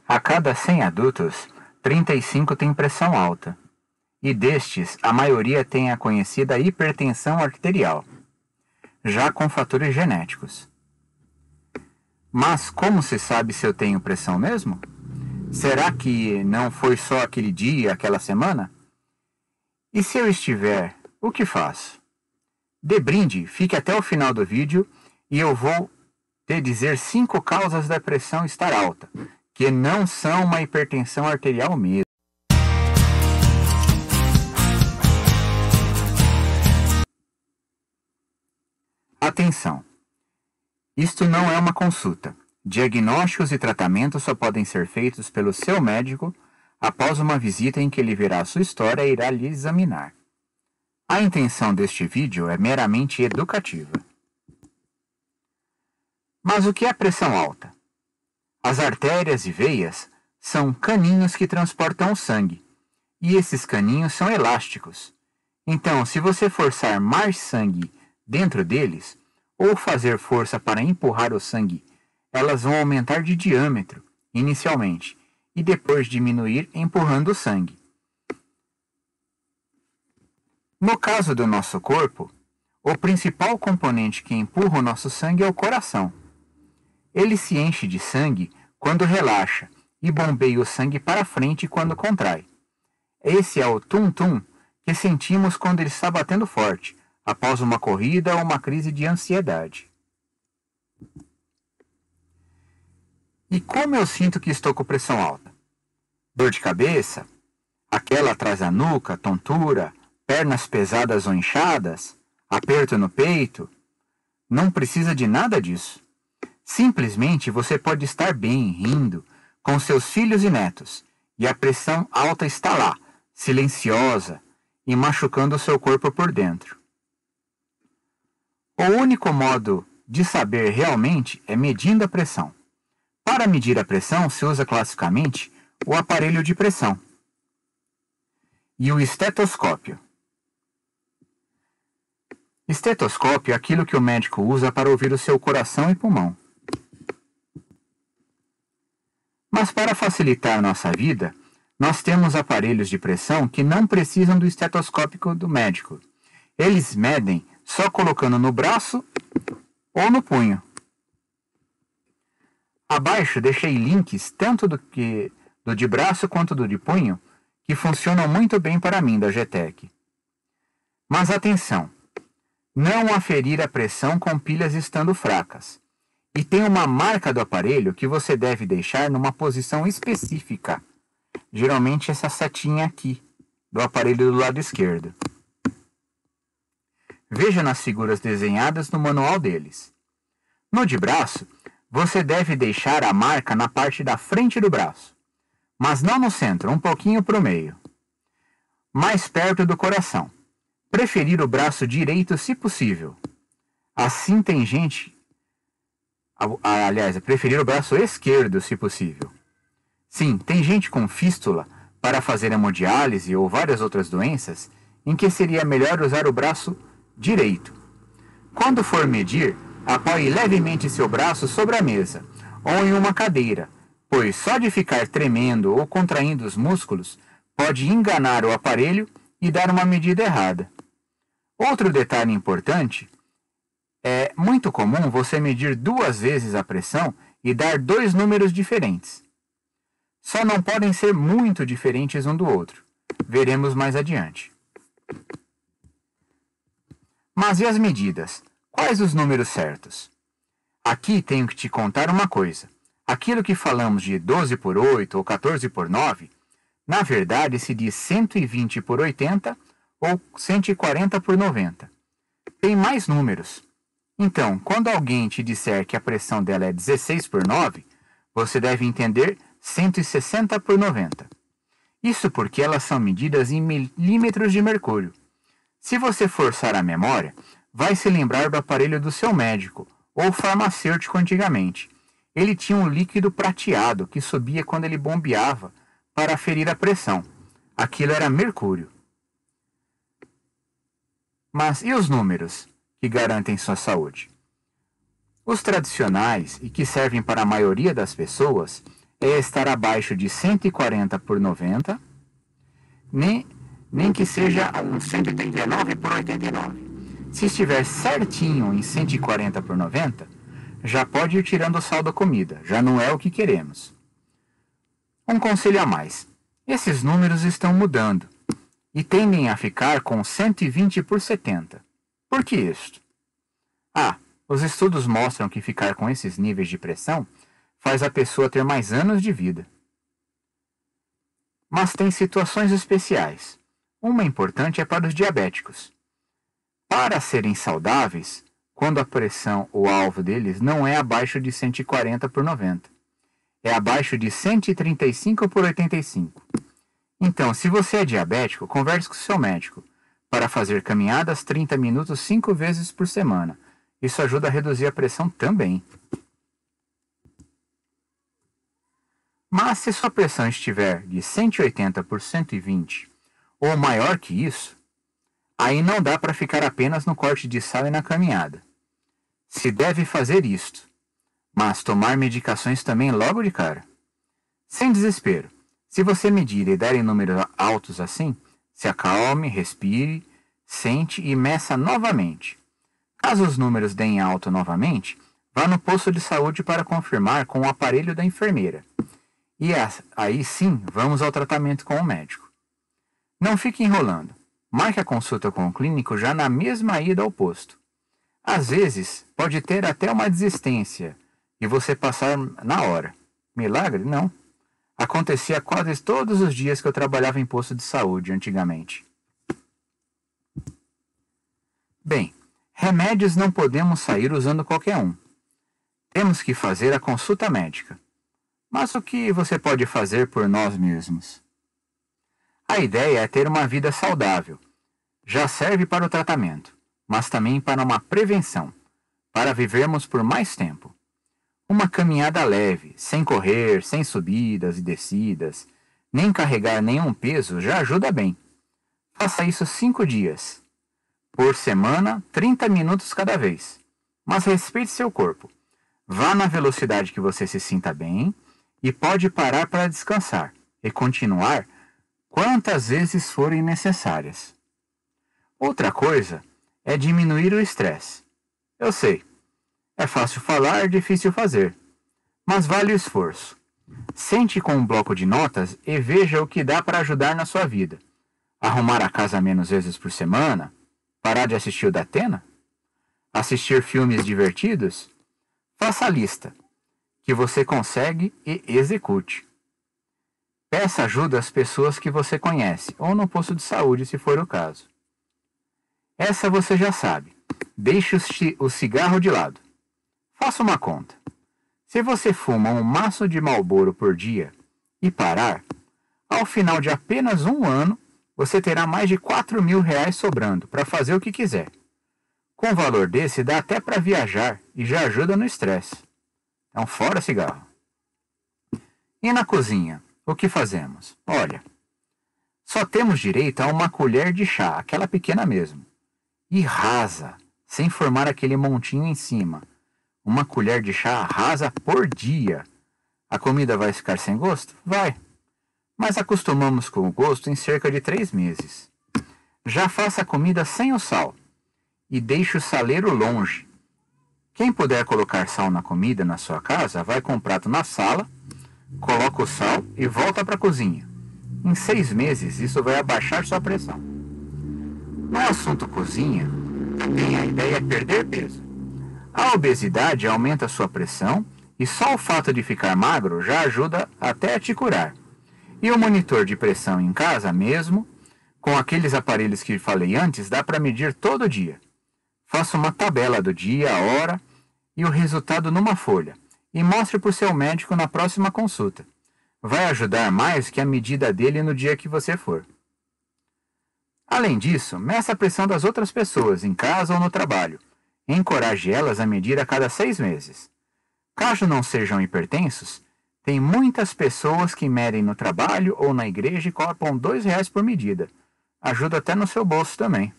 A cada 100 adultos, 35 têm pressão alta. E destes, a maioria tem a conhecida hipertensão arterial, já com fatores genéticos. Mas como se sabe se eu tenho pressão mesmo? Será que não foi só aquele dia, aquela semana? E se eu estiver, o que faço? De brinde, fique até o final do vídeo e eu vou te dizer 5 causas da pressão estar alta, que não são uma hipertensão arterial mesmo. Atenção! Isto não é uma consulta. Diagnósticos e tratamentos só podem ser feitos pelo seu médico após uma visita em que ele verá a sua história e irá lhe examinar. A intenção deste vídeo é meramente educativa. Mas o que é pressão alta? As artérias e veias são caninhos que transportam o sangue, e esses caninhos são elásticos. Então, se você forçar mais sangue dentro deles, ou fazer força para empurrar o sangue, elas vão aumentar de diâmetro, inicialmente, e depois diminuir empurrando o sangue. No caso do nosso corpo, o principal componente que empurra o nosso sangue é o coração. Ele se enche de sangue quando relaxa e bombeia o sangue para frente quando contrai. Esse é o tum-tum que sentimos quando ele está batendo forte, após uma corrida ou uma crise de ansiedade. E como eu sinto que estou com pressão alta? Dor de cabeça? Aquela atrás da nuca, tontura, pernas pesadas ou inchadas? Aperto no peito? Não precisa de nada disso. Simplesmente você pode estar bem, rindo, com seus filhos e netos, e a pressão alta está lá, silenciosa, e machucando o seu corpo por dentro. O único modo de saber realmente é medindo a pressão. Para medir a pressão, se usa classicamente o aparelho de pressão e o estetoscópio. Estetoscópio é aquilo que o médico usa para ouvir o seu coração e pulmão. Mas para facilitar nossa vida, nós temos aparelhos de pressão que não precisam do estetoscópio do médico. Eles medem só colocando no braço ou no punho. Abaixo deixei links tanto do de braço quanto do de punho, que funcionam muito bem para mim da GTEC. Mas atenção, não aferir a pressão com pilhas estando fracas. E tem uma marca do aparelho que você deve deixar numa posição específica. Geralmente essa setinha aqui, do aparelho do lado esquerdo. Veja nas figuras desenhadas no manual deles. No de braço, você deve deixar a marca na parte da frente do braço, mas não no centro, um pouquinho para o meio. Mais perto do coração. Preferir o braço direito se possível. Assim tem gente... Aliás, preferir o braço esquerdo se possível. Sim, tem gente com fístula para fazer hemodiálise ou várias outras doenças em que seria melhor usar o braço direito. Quando for medir, apoie levemente seu braço sobre a mesa ou em uma cadeira, pois só de ficar tremendo ou contraindo os músculos pode enganar o aparelho e dar uma medida errada. Outro detalhe importante é muito comum você medir 2 vezes a pressão e dar 2 números diferentes. Só não podem ser muito diferentes um do outro. Veremos mais adiante. Mas e as medidas? Quais os números certos? Aqui tenho que te contar uma coisa. Aquilo que falamos de 12 por 8 ou 14 por 9, na verdade se diz 120 por 80 ou 140 por 90. Tem mais números. Então, quando alguém te disser que a pressão dela é 16 por 9, você deve entender 160 por 90. Isso porque elas são medidas em milímetros de mercúrio. Se você forçar a memória, vai se lembrar do aparelho do seu médico ou farmacêutico antigamente. Ele tinha um líquido prateado que subia quando ele bombeava para aferir a pressão. Aquilo era mercúrio. Mas e os números que garantem sua saúde? Os tradicionais e que servem para a maioria das pessoas é estar abaixo de 140 por 90, nem que seja um 139 por 89. Se estiver certinho em 140 por 90, já pode ir tirando o sal da comida, já não é o que queremos. Um conselho a mais: esses números estão mudando e tendem a ficar com 120 por 70. Por que isto? Os estudos mostram que ficar com esses níveis de pressão faz a pessoa ter mais anos de vida. Mas tem situações especiais. Uma importante é para os diabéticos. Para serem saudáveis, quando a pressão, o alvo deles, não é abaixo de 140 por 90. É abaixo de 135 por 85. Então, se você é diabético, converse com seu médico para fazer caminhadas 30 minutos 5 vezes por semana. Isso ajuda a reduzir a pressão também. Mas se sua pressão estiver de 180 por 120 ou maior que isso, aí não dá para ficar apenas no corte de sal e na caminhada. Se deve fazer isto, mas tomar medicações também logo de cara. Sem desespero. Se você medir e der em números altos assim, se acalme, respire, sente e meça novamente. Caso os números deem alto novamente, vá no posto de saúde para confirmar com o aparelho da enfermeira. E aí sim, vamos ao tratamento com o médico. Não fique enrolando. Marque a consulta com o clínico já na mesma ida ao posto. Às vezes, pode ter até uma desistência e você passar na hora. Milagre? Não. Acontecia quase todos os dias que eu trabalhava em posto de saúde antigamente. Bem, remédios não podemos sair usando qualquer um. Temos que fazer a consulta médica. Mas o que você pode fazer por nós mesmos? A ideia é ter uma vida saudável. Já serve para o tratamento, mas também para uma prevenção, para vivermos por mais tempo. Uma caminhada leve, sem correr, sem subidas e descidas, nem carregar nenhum peso já ajuda bem. Faça isso 5 dias. Por semana, 30 minutos cada vez. Mas respeite seu corpo. Vá na velocidade que você se sinta bem e pode parar para descansar e continuar quantas vezes forem necessárias. Outra coisa é diminuir o estresse. Eu sei, é fácil falar, difícil fazer, mas vale o esforço. Sente com um bloco de notas e veja o que dá para ajudar na sua vida. Arrumar a casa menos vezes por semana? Parar de assistir o Datena? Assistir filmes divertidos? Faça a lista, que você consegue e execute. Peça ajuda às pessoas que você conhece, ou no posto de saúde, se for o caso. Essa você já sabe. Deixe o cigarro de lado. Faça uma conta. Se você fuma um maço de Marlboro por dia e parar, ao final de apenas 1 ano, você terá mais de R$ 4.000 sobrando para fazer o que quiser. Com um valor desse, dá até para viajar e já ajuda no estresse. Então, fora cigarro. E na cozinha, o que fazemos? Olha, só temos direito a uma colher de chá, aquela pequena mesmo. E rasa, sem formar aquele montinho em cima. Uma colher de chá rasa por dia. A comida vai ficar sem gosto? Vai. Mas acostumamos com o gosto em cerca de 3 meses. Já faça a comida sem o sal. E deixe o saleiro longe. Quem puder colocar sal na comida na sua casa, vai com um prato na sala, coloca o sal e volta para a cozinha. Em 6 meses, isso vai abaixar sua pressão. No assunto cozinha, também a ideia é perder peso. A obesidade aumenta sua pressão e só o fato de ficar magro já ajuda até a te curar. E o monitor de pressão em casa mesmo, com aqueles aparelhos que falei antes, dá para medir todo dia. Faça uma tabela do dia, a hora e o resultado numa folha e mostre para o seu médico na próxima consulta. Vai ajudar mais que a medida dele no dia que você for. Além disso, meça a pressão das outras pessoas, em casa ou no trabalho. Encoraje elas a medir a cada 6 meses. Caso não sejam hipertensos, tem muitas pessoas que medem no trabalho ou na igreja e cobram R$ 2 por medida. Ajuda até no seu bolso também.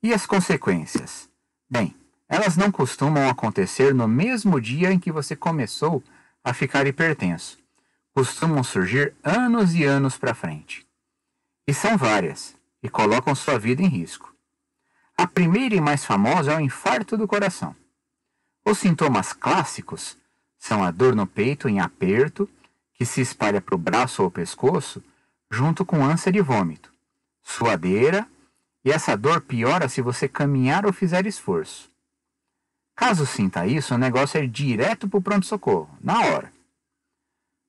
E as consequências? Bem, Elas não costumam acontecer no mesmo dia em que você começou a ficar hipertenso. Costumam surgir anos e anos para frente. E são várias, e colocam sua vida em risco. A primeira e mais famosa é o infarto do coração. Os sintomas clássicos são a dor no peito em aperto, que se espalha para o braço ou pescoço, junto com ânsia de vômito, suadeira, e essa dor piora se você caminhar ou fizer esforço. Caso sinta isso, o negócio é ir direto para o pronto-socorro, na hora.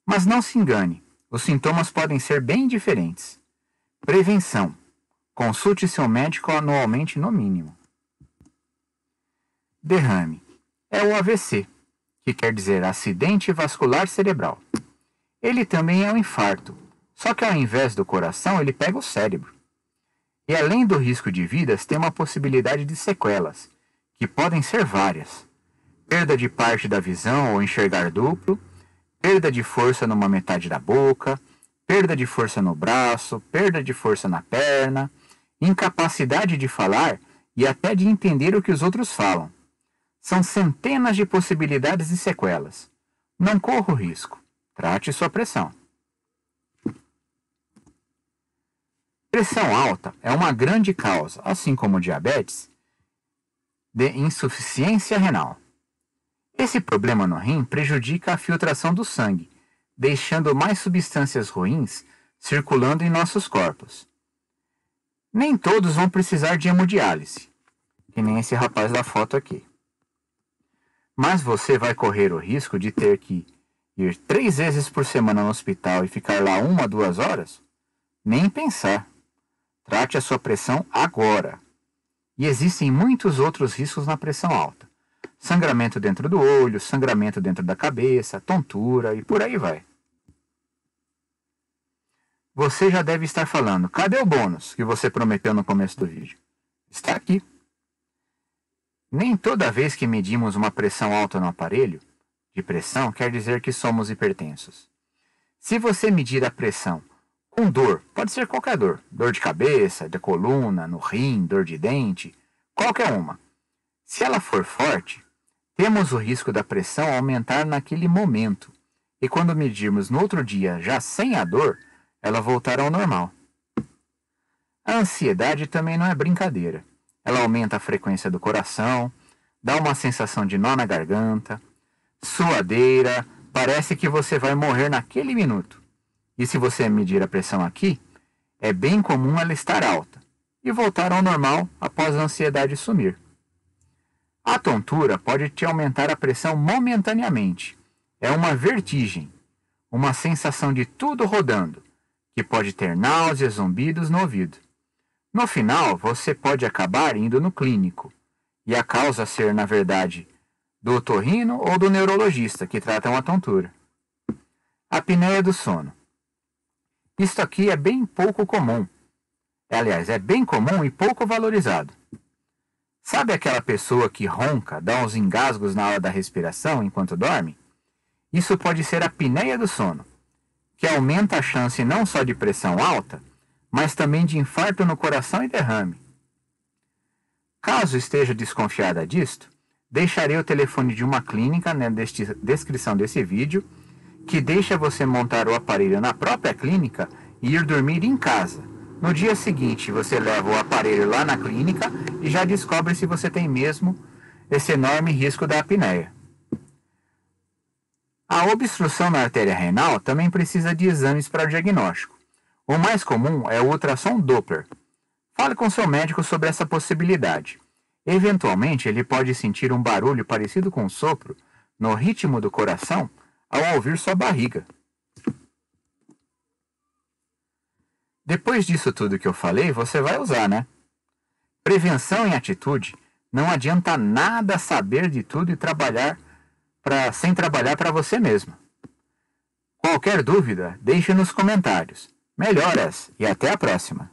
Mas não se engane, os sintomas podem ser bem diferentes. Prevenção. Consulte seu médico anualmente no mínimo. Derrame. É o AVC, que quer dizer acidente vascular cerebral. Ele também é um infarto, só que ao invés do coração ele pega o cérebro. E além do risco de vidas, tem uma possibilidade de sequelas, que podem ser várias. Perda de parte da visão ou enxergar duplo, perda de força numa metade da boca, perda de força no braço, perda de força na perna, incapacidade de falar e até de entender o que os outros falam. São centenas de possibilidades de sequelas. Não corra o risco. Trate sua pressão. Pressão alta é uma grande causa, assim como diabetes, de insuficiência renal. Esse problema no rim prejudica a filtração do sangue, deixando mais substâncias ruins circulando em nossos corpos. Nem todos vão precisar de hemodiálise, que nem esse rapaz da foto aqui. Mas você vai correr o risco de ter que ir 3 vezes por semana no hospital e ficar lá 1 a 2 horas? Nem pensar. Trate a sua pressão agora. E existem muitos outros riscos na pressão alta. Sangramento dentro do olho, sangramento dentro da cabeça, tontura e por aí vai. Você já deve estar falando, cadê o bônus que você prometeu no começo do vídeo? Está aqui. Nem toda vez que medimos uma pressão alta no aparelho de pressão quer dizer que somos hipertensos. Se você medir a pressão com dor, pode ser qualquer dor de cabeça, de coluna, no rim, dor de dente, qualquer uma. Se ela for forte, temos o risco da pressão aumentar naquele momento, e quando medirmos no outro dia já sem a dor, ela voltar ao normal. A ansiedade também não é brincadeira. Ela aumenta a frequência do coração, dá uma sensação de nó na garganta, suadeira, parece que você vai morrer naquele minuto. E se você medir a pressão aqui, é bem comum ela estar alta e voltar ao normal após a ansiedade sumir. A tontura pode te aumentar a pressão momentaneamente. É uma vertigem, uma sensação de tudo rodando, que pode ter náuseas, zumbidos no ouvido. No final, você pode acabar indo no clínico, e a causa ser, na verdade, do otorrino ou do neurologista que tratam a tontura. Apneia do sono. Isto aqui é bem pouco comum. Aliás, é bem comum e pouco valorizado. Sabe aquela pessoa que ronca, dá uns engasgos na hora da respiração enquanto dorme? Isso pode ser a apneia do sono, que aumenta a chance não só de pressão alta, mas também de infarto no coração e derrame. Caso esteja desconfiada disto, deixarei o telefone de uma clínica na descrição desse vídeo, que deixa você montar o aparelho na própria clínica e ir dormir em casa. No dia seguinte, você leva o aparelho lá na clínica e já descobre se você tem mesmo esse enorme risco da apneia. A obstrução na artéria renal também precisa de exames para diagnóstico. O mais comum é o ultrassom Doppler. Fale com seu médico sobre essa possibilidade. Eventualmente, ele pode sentir um barulho parecido com um sopro no ritmo do coração ao ouvir sua barriga. Depois disso tudo que eu falei, você vai usar, né? Prevenção em atitude. Não adianta nada saber de tudo e sem trabalhar para você mesmo. Qualquer dúvida, deixe nos comentários. Melhoras e até a próxima!